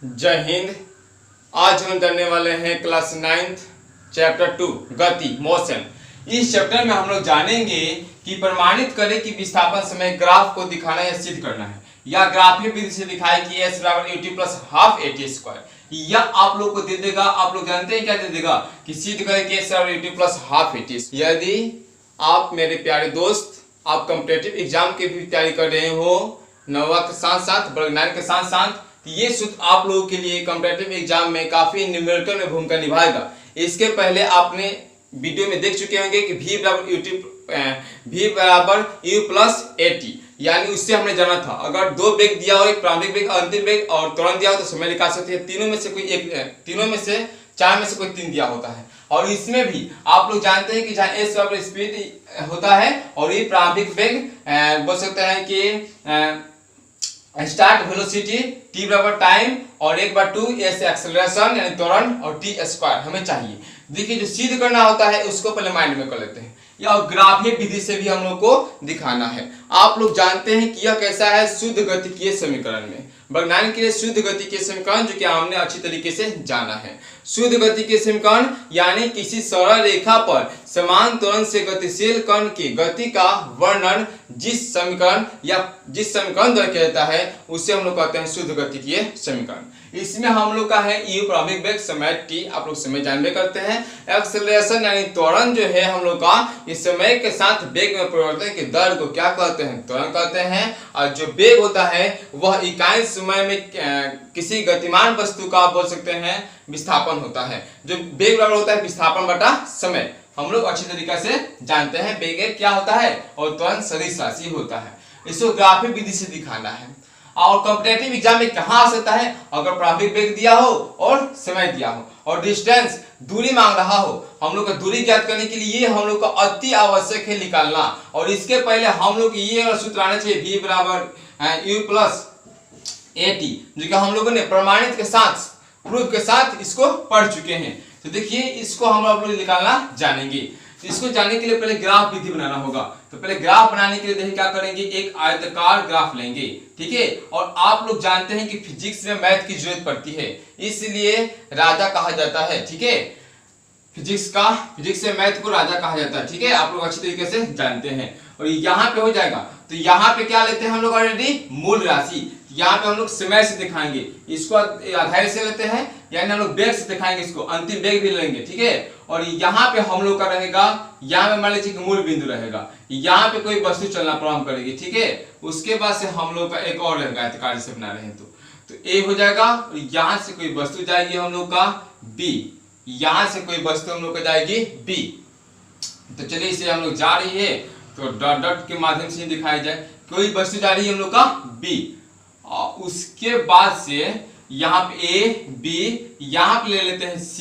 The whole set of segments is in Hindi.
जय हिंद। आज हम करने वाले हैं क्लास 9th चैप्टर 2 गति मोशन। इस चैप्टर में हम लोग जानेंगे कि प्रमाणित करें कि विस्थापन समय ग्राफ को दिखाना या सिद्ध करना है, या ग्राफीय विधि से दिखाए कि s बराबर ut plus half at square. या आप लोग को दे देगा, आप लोग जानते हैं क्या दे देगा कि सिद्ध करें कि s बराबर ut प्लस हाफ at। यदि आप मेरे प्यारे दोस्त आप कॉम्पिटिटिव एग्जाम की भी तैयारी कर रहे हो, 9वां के साथ साथ वर्ग 9 के साथ साथ, ये सूत्र आप लोगों के लिए कॉम्पिटिटिव एग्जाम में काफी न्यूमेरिकल में भूमिका निभाएगा। इसके पहले आपने वीडियो में देख चुके होंगे कि v बराबर u प्लस at, यानी उससे हमने जाना था अगर दो वेग दिया हो, एक प्रारंभिक वेग, अंतिम वेग और त्वरण दिया हो तो समय निकाल सकते हैं। तीनों में से कोई एक, तीनों में से चार में से कोई तीन दिया होता है। और इसमें भी आप लोग जानते हैं कि जहाँ s बराबर स्पीड होता है और ये प्रारंभिक वेग बोल सकते हैं कि स्टार्ट वेलोसिटी, t बराबर टाइम और 1/2 s एक्सेलरेशन यानी त्वरण और t स्क्वायर हमें चाहिए। देखिए जो सिद्ध करना होता है उसको पहले माइंड में कर लेते हैं, या ग्राफीय विधि से भी हम लोग को दिखाना है। आप लोग जानते हैं कि यह कैसा है, शुद्ध गतिकीय समीकरण में वर्ग 9 के लिए शुद्ध गतिकीय समीकरण जो कि हमने अच्छी तरीके से जाना है। शुद्ध गतिकीय समीकरण यानी किसी सरल रेखा पर समान त्वरण से गतिशील कण की गति का वर्णन जिस समीकरण द्वारा किया जाता है उसे हम लोग कहते हैं शुद्ध गतिकीय समीकरण। इसमें हम लोग का है u प्रारंभिक वेग, समय t आप लोग समय जानबे करते हैं। एक्सेलरेशन यानी त्वरण जो है हम लोग का इस समय के साथ वेग में परिवर्तन की दर को क्या कहते हैं, त्वरण कहते हैं। और जो वेग होता है वह इकाई समय में किसी गतिमान वस्तु का बोल सकते हैं विस्थापन होता है। जो वेग बराबर होता है विस्थापन बटा समय, हम लोग अच्छी तरीके से जानते हैं वेग क्या होता है और त्वरण सदिश राशि होता है। इसको ग्राफीय विधि से दिखाना है। और कॉम्पिटिटिव एग्जाम में कहाँ आ सकता है, अगर प्रारंभिक वेग दिया हो और समय दिया हो और डिस्टेंस दूरी मांग रहा हो, हम लोग का दूरी ज्ञात करने के लिए हम लोग का अति आवश्यक है निकालना। और इसके पहले हम लोग ये सूत्र आना चाहिए v बराबर u प्लस at, जो कि हम लोगों ने प्रमाणित के साथ प्रूफ के साथ इसको पढ़ चुके हैं। तो देखिए इसको हम लोग निकालना जानेंगे। तो इसको जानने के लिए पहले ग्राफ विधि बनाना होगा। तो पहले ग्राफ बनाने के लिए देखिए क्या करेंगे, एक आयताकार ग्राफ लेंगे, ठीक है। और आप लोग जानते हैं कि फिजिक्स में मैथ की जरूरत पड़ती है, इसलिए राजा कहा जाता है, ठीक है। फिजिक्स में मैथ को राजा कहा जाता है, ठीक है। आप लोग अच्छी तरीके से जानते हैं। और यहाँ पे हो जाएगा, तो यहाँ पे क्या लेते हैं हम लोग ऑलरेडी मूल राशि। यहाँ पे हम लोग समय से दिखाएंगे, इसको आधार से लेते हैं, यानी हम लोग वेग से दिखाएंगे, इसको अंतिम वेग भी लेंगे, ठीक है। और यहाँ पे हम लोग का रहेगा, यहाँ पे मान लीजिए कि मूल बिंदु रहेगा, यहाँ पे कोई वस्तु चलना प्रारंभ करेगी, ठीक है। उसके बाद से हम लोग का एक और रहेगा आयताकार से बना रहे हैं तो A हो जाएगा। यहाँ से कोई वस्तु जाएगी हम लोग का B, यहाँ से कोई वस्तु हम लोग का जाएगी B। तो चलिए इसे हम लोग जा रही है तो डॉट डॉट के माध्यम से दिखाया जाए, कोई वस्तु जा रही है हम लोग का B। और उसके बाद से यहाँ पे A B, यहाँ पे ले लेते हैं C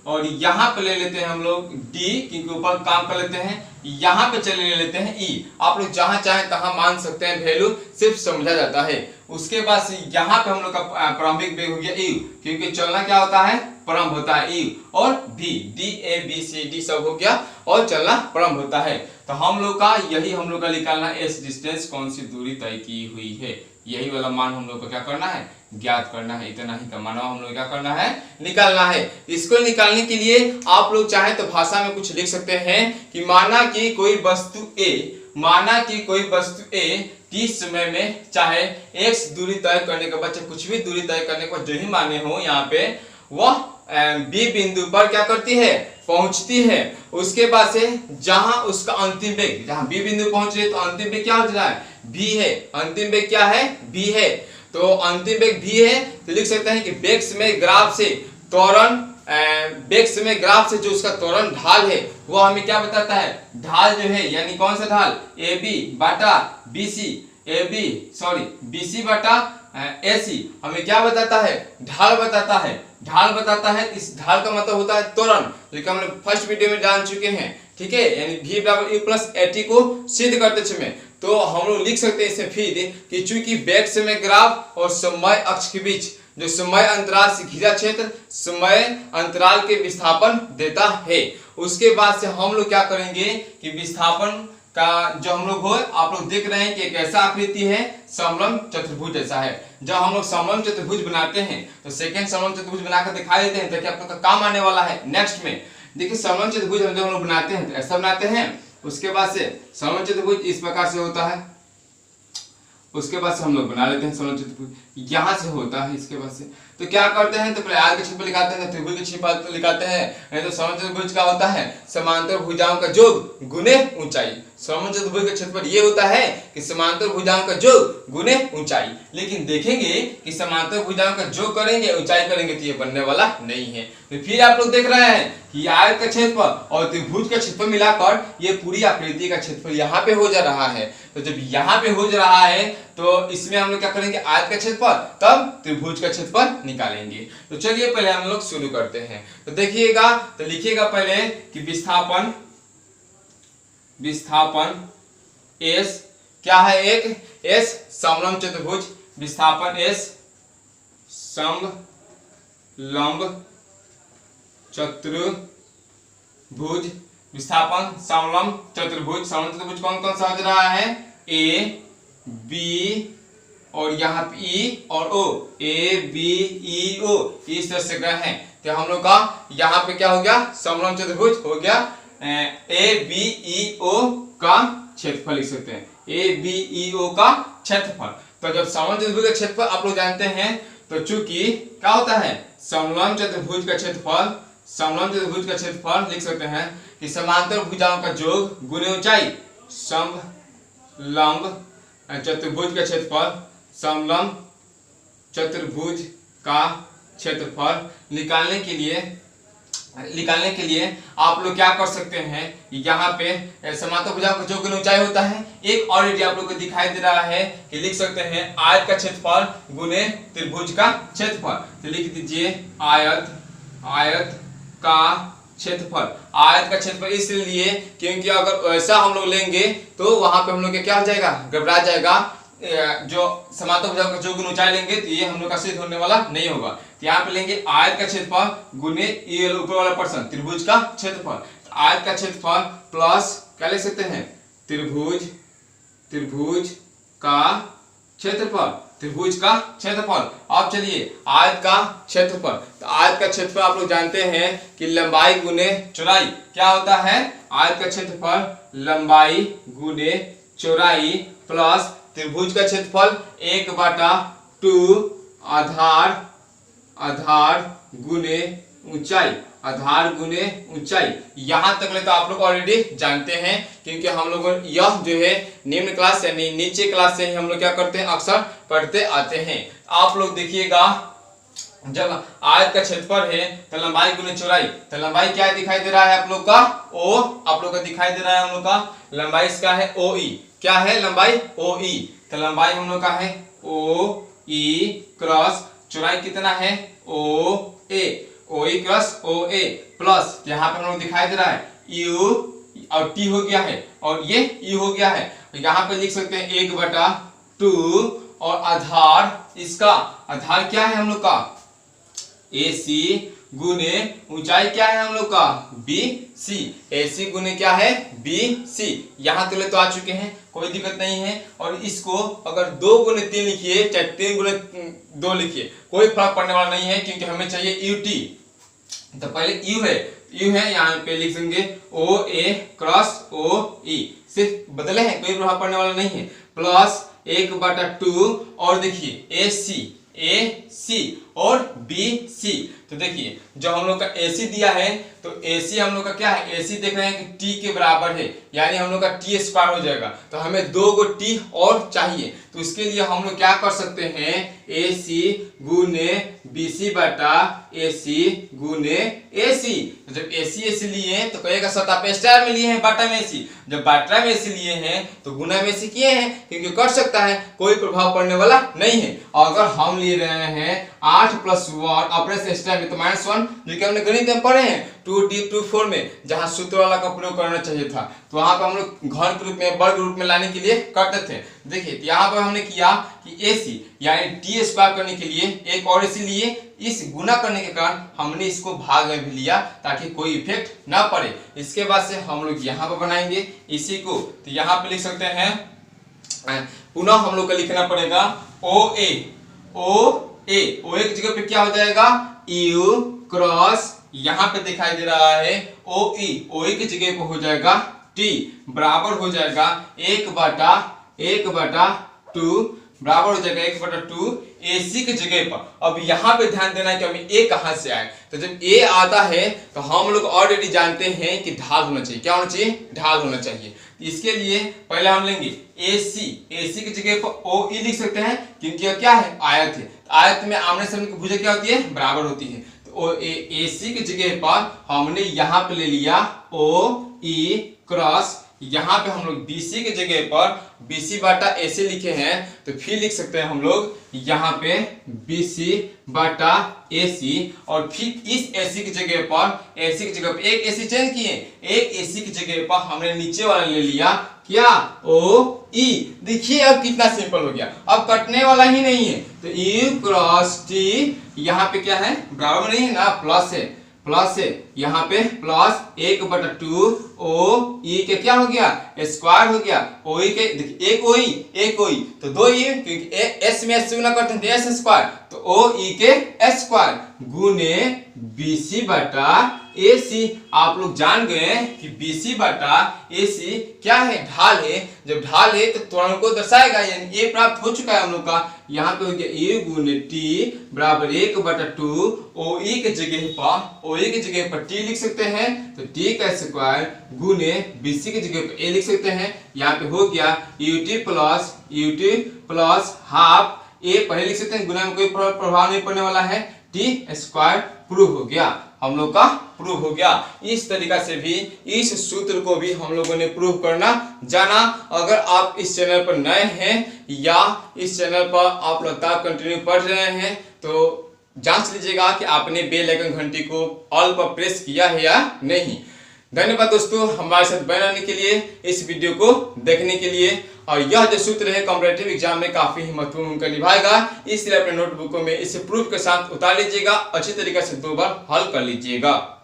और यहाँ पे ले लेते हैं हम लोग D, क्योंकि ऊपर काम कर लेते हैं। यहाँ पे चले ले लेते हैं E। आप लोग जहां चाहे तहां मान सकते हैं, वैल्यू सिर्फ समझा जाता है। उसके बाद से यहाँ पे हम लोग का प्रारंभिक वेग हो गया U, क्योंकि चलना क्या होता है, प्रारंभ होता है U। और B D A B C D सब हो गया और चलना प्रारंभ होता है। तो हम लोग का यही हम लोग का निकालना S डिस्टेंस कौन सी दूरी तय की हुई है, यही वाला मान हम लोग को क्या करना है, ज्ञात करना है। इतना ही का मानव हम लोग क्या करना है, निकालना है। इसको निकालने के लिए आप लोग चाहे तो भाषा में कुछ लिख सकते हैं कि माना कि कोई वस्तु A t समय में चाहे x दूरी तय करने के बाद, कुछ भी दूरी तय करने के बाद जो ही माने हो, यहाँ पे वह B बिंदु पर क्या करती है, पहुंचती है। उसके बाद से जहां उसका अंतिम वेग, जहां B बिंदु पहुंच रही है तो अंतिम वेग क्या हो रहा है, V है। अंतिम वेग क्या है, V है। तो अंतिम वेग V है, तो लिख सकते हैं कि वेग समय ग्राफ से त्वरण, वेग समय ग्राफ से जो उसका त्वरण ढाल है वो हमें क्या बताता है, ढाल जो है, यानी कौन सा ढाल, AB बटा BC बटा AC हमें क्या बताता है, ढाल बताता है। ढाल बताता है, इस ढाल का मतलब होता है त्वरण, जो कि हमने फर्स्ट वीडियो में जान चुके हैं, ठीक है। यानी v बराबर u प्लस at को सिद्ध करते समय तो हम लोग लिख सकते हैं इसे फिर कि चूंकि वेग समय ग्राफ और समय अक्ष के बीच जो समय अंतराल से घिरा क्षेत्र समय अंतराल के विस्थापन देता है। उसके बाद से हम लोग क्या करेंगे कि विस्थापन का जो हम लोग हो आप लोग देख रहे हैं कि एक ऐसा आकृति है समलंब चतुर्भुज जैसा है। जब हम लोग समलंब चतुर्भुज बनाते हैं तो सेकंड समलंब चतुर्भुज बनाकर दिखा देते हैं ताकि आप लोग का काम आने वाला है नेक्स्ट में। देखिए समलंब चतुर्भुज हम लोग बनाते हैं तो ऐसा बनाते हैं, उसके बाद से समलंब चतुर्भुज इस प्रकार से होता है, उसके बाद से हम लोग बना लेते हैं समलंब चतुर्भुज यहाँ से होता है। इसके बाद से तो क्या करते हैं, तो पहले आयत का क्षेत्रफल लिखाते हैं, त्रिभुज का क्षेत्रफल लिखाते हैं। नहीं तो समलंब चतुर्भुज का होता है समांतर भुजाओं का योग गुने ऊंचाई। समलंब चतुर्भुज का क्षेत्रफल ये होता है कि समांतर भुजाओं का योग गुने ऊंचाई। लेकिन देखेंगे कि समांतर भुजाओं का योग करेंगे ऊंचाई करेंगे तो ये बनने वाला नहीं है। तो फिर आप लोग देख रहे हैं कि आयत का क्षेत्रफल और त्रिभुज का क्षेत्रफल मिलाकर ये पूरी आकृति का क्षेत्रफल यहाँ पे हो जा रहा है। तो जब यहाँ पे हो जा रहा है तो इसमें हम लोग क्या करेंगे, आयत का क्षेत्रफल तब त्रिभुज का क्षेत्रफल निकालेंगे। तो चलिए पहले हम लोग शुरू करते हैं। तो देखिएगा, तो लिखिएगा पहले कि विस्थापन S क्या है, एक S समलंब चतुर्भुज, विस्थापन S समलंब चतुर्भुज, विस्थापन समलंब चतुर्भुज। समलंब चतुर्भुज कौन कौन सा हो रहा है, A B और यहाँ पे E और O, A B E O इस तरह से गए हैं। तो हम लोग का यहाँ पे क्या हो गया, समलंब चतुर्भुज हो गया। A B E O का क्षेत्रफल लिख सकते हैं, A B E O का क्षेत्रफल। तो जब समलंब चतुर्भुज का क्षेत्रफल आप लोग जानते हैं तो चूंकि क्या होता है, समलंब चतुर्भुज का क्षेत्रफल, समलंब चतुर्भुज का क्षेत्रफल लिख सकते हैं कि समांतर भुजाओं का योग गुने ऊंचाई। समलंब चतुर्भुज का क्षेत्रफल, समलंब चतुर्भुज का क्षेत्रफल निकालने के लिए आप लोग क्या कर सकते हैं, यहाँ पे समांतर भुजाओं का योग गुने ऊंचाई होता है। एक ऑलरेडी आप लोग को दिखाई दे रहा है कि लिख सकते हैं आयत का क्षेत्रफल गुने त्रिभुज का क्षेत्रफल। तो लिख दीजिए आयत का क्षेत्रफल। आयत का क्षेत्रफल इसलिए क्योंकि अगर ऐसा हम लोग लेंगे तो वहां पे हम लोग क्या हो जाएगा, गड़बड़ा जाएगा। जो समांतर भुजाओं का योग गुने ऊंचाई लेंगे तो ये हम लोग का सिद्ध होने वाला नहीं होगा। तो यहाँ पे लेंगे आयत का क्षेत्रफल गुने ये ऊपर वाला पर्सन त्रिभुज का क्षेत्रफल। आयत का क्षेत्रफल प्लस क्या ले सकते हैं, त्रिभुज का क्षेत्रफल, त्रिभुज का क्षेत्रफल। अब चलिए आयत का क्षेत्रफल, तो आयत का क्षेत्रफल आप लोग जानते हैं कि लंबाई गुने चौड़ाई क्या होता है, आयत का क्षेत्रफल लंबाई गुने चौड़ाई प्लस त्रिभुज का क्षेत्रफल 1/2 आधार गुने ऊंचाई, आधार गुने ऊंचाई। यहां तक ले तो आप लोग ऑलरेडी जानते हैं क्योंकि हम लोग यह जो है निम्न क्लास यानी नीचे क्लास से ही हम लोग क्या करते हैं, अक्सर पढ़ते आते हैं। आप लोग देखिएगा जब आयत का क्षेत्रफल है तो लंबाई गुने चौड़ाई, तो लंबाई क्या दिखाई दे रहा है आप लोग का, ओ आप लोग का दिखाई दे रहा है हम लोग का लंबाई इसका है OE। क्या है लंबाई OE, तो लंबाई हम लोग का है OE क्रॉस चौड़ाई कितना है OA, OE cross OA plus यहाँ पे हम लोग दिखाई दे रहा है U और T हो गया है और ये E हो गया है। तो यहाँ पे लिख सकते हैं 1/2 और आधार, इसका आधार क्या है हम लोग का AC गुने ऊंचाई क्या है हम लोग का BC, AC गुने क्या है BC। यहाँ तक तो आ चुके हैं, कोई दिक्कत नहीं है। और इसको अगर 2 गुने 3 लिखिए चाहे 3 गुने 2 लिखिए कोई फर्क पड़ने वाला नहीं है क्योंकि हमें चाहिए UT। तो पहले U है यहाँ पे लिख देंगे OA क्रॉस OE, सिर्फ बदले हैं कोई प्रभाव पड़ने वाला नहीं है, प्लस 1/2 और देखिए AC और BC। तो देखिए जो हम लोग का AC दिया है तो AC हम लोग का क्या है, AC देख रहे हैं कि T के बराबर है यानी हम लोग का T स्क्वायर हो जाएगा। तो हमें 2 गो T और चाहिए, तो इसके लिए हम लोग क्या कर सकते हैं, AC गुने BC बटा AC गुने AC। तो जब AC लिए तो कहेगा सर आप स्टार में लिए हैं बाटा में AC, जब बाटा में AC लिए हैं तो गुना में AC किए हैं क्योंकि कर सकता है, कोई प्रभाव पड़ने वाला नहीं है। अगर हम ले रहे हैं 8 + 1 ऑपरेशन इस टाइम तो -1, जो कि हमने गणित में पढ़े हैं 2D 2 4 में, जहां सूत्र वाला का प्रयोग करना चाहिए था। तो वहां पर हम लोग घन के रूप में, वर्ग रूप में लाने के लिए करते थे। देखिए यहाँ पर हमने किया कि AC यानी t² करने के लिए एक और AC लिए, इस गुना करने के कारण हमने इसको भाग में भी लिया ताकि कोई इफेक्ट ना पड़े। इसके बाद से हम लोग यहाँ पर बनाएंगे इसी को, तो यहाँ पे लिख सकते हैं, पुनः हम लोग को लिखना पड़ेगा OA की जगह पे क्या हो जाएगा U क्रॉस, यहाँ पे दिखाई दे रहा है OE की जगह पे हो जाएगा T बराबर हो जाएगा 1/2 बराबर हो जाएगा 1/2 AC की जगह पर। अब यहाँ पे ध्यान देना है कि हमें A कहाँ से आए, तो जब A आता है तो हम लोग ऑलरेडी जानते हैं कि ढाल होना चाहिए। क्या होना चाहिए? ढाल होना चाहिए। इसके लिए पहले हम लेंगे AC की जगह पर OE लिख सकते हैं, क्योंकि यह क्या है? आयत है। आयत में आमने सामने की भुजा क्या होती है? बराबर होती है। तो AC की जगह पर हमने यहाँ पे ले लिया OE क्रॉस, यहाँ पे हम लोग BC की जगह पर BC/AC लिखे हैं, तो फिर लिख सकते हैं हम लोग यहाँ पे BC/AC, और फिर इस AC की जगह पर एक AC चेंज किए, एक AC की जगह पर हमने नीचे वाला ले लिया क्या? OE। देखिए अब कितना सिंपल हो गया, अब कटने वाला ही नहीं है। तो U क्रॉस T यहाँ पे क्या है? बराबर नहीं है ना, प्लस है यहाँ पे प्लस 1/2 OE के क्या हो गया? स्क्वायर हो गया। OE के देखिए एक OE तो 2 E, क्योंकि S में S गुना करते हैं तो S स्क्वायर, तो OE के स्क्वायर गुने BC/AC। आप लोग जान गए कि BC/AC क्या है? ढाल है। जब ढाल है तो त्वरण को दर्शाएगा, यानी ये प्राप्त हो चुका है हम लोग का। यहाँ पे हो गया A गुने T बराबर 1/2 OE के जगह पर T लिख सकते हैं, तो T का स्क्वायर गुने BC की जगह पर A लिख सकते हैं। यहाँ पे हो गया UT प्लस हाफ A पहले लिख सकते हैं, गुना में कोई प्रभाव नहीं पड़ने वाला है, T² प्रूव हो गया, हम लोग का प्रूव हो गया। इस तरीका से भी इस सूत्र को भी हम लोगों ने प्रूव करना जाना। अगर आप इस चैनल पर नए हैं या इस चैनल पर आप लगातार कंटिन्यू पढ़ रहे हैं, तो जांच लीजिएगा कि आपने बेल आइकन घंटी को ऑल पर प्रेस किया है या नहीं। धन्यवाद दोस्तों हमारे साथ बने रहने के लिए, इस वीडियो को देखने के लिए। और यह जो सूत्र है कॉम्पिटिटिव एग्जाम में काफी महत्वपूर्ण भूमिका निभाएगा, इसलिए अपने नोटबुकों में इसे प्रूफ के साथ उतार लीजिएगा, अच्छी तरीके से 2 बार हल कर लीजिएगा।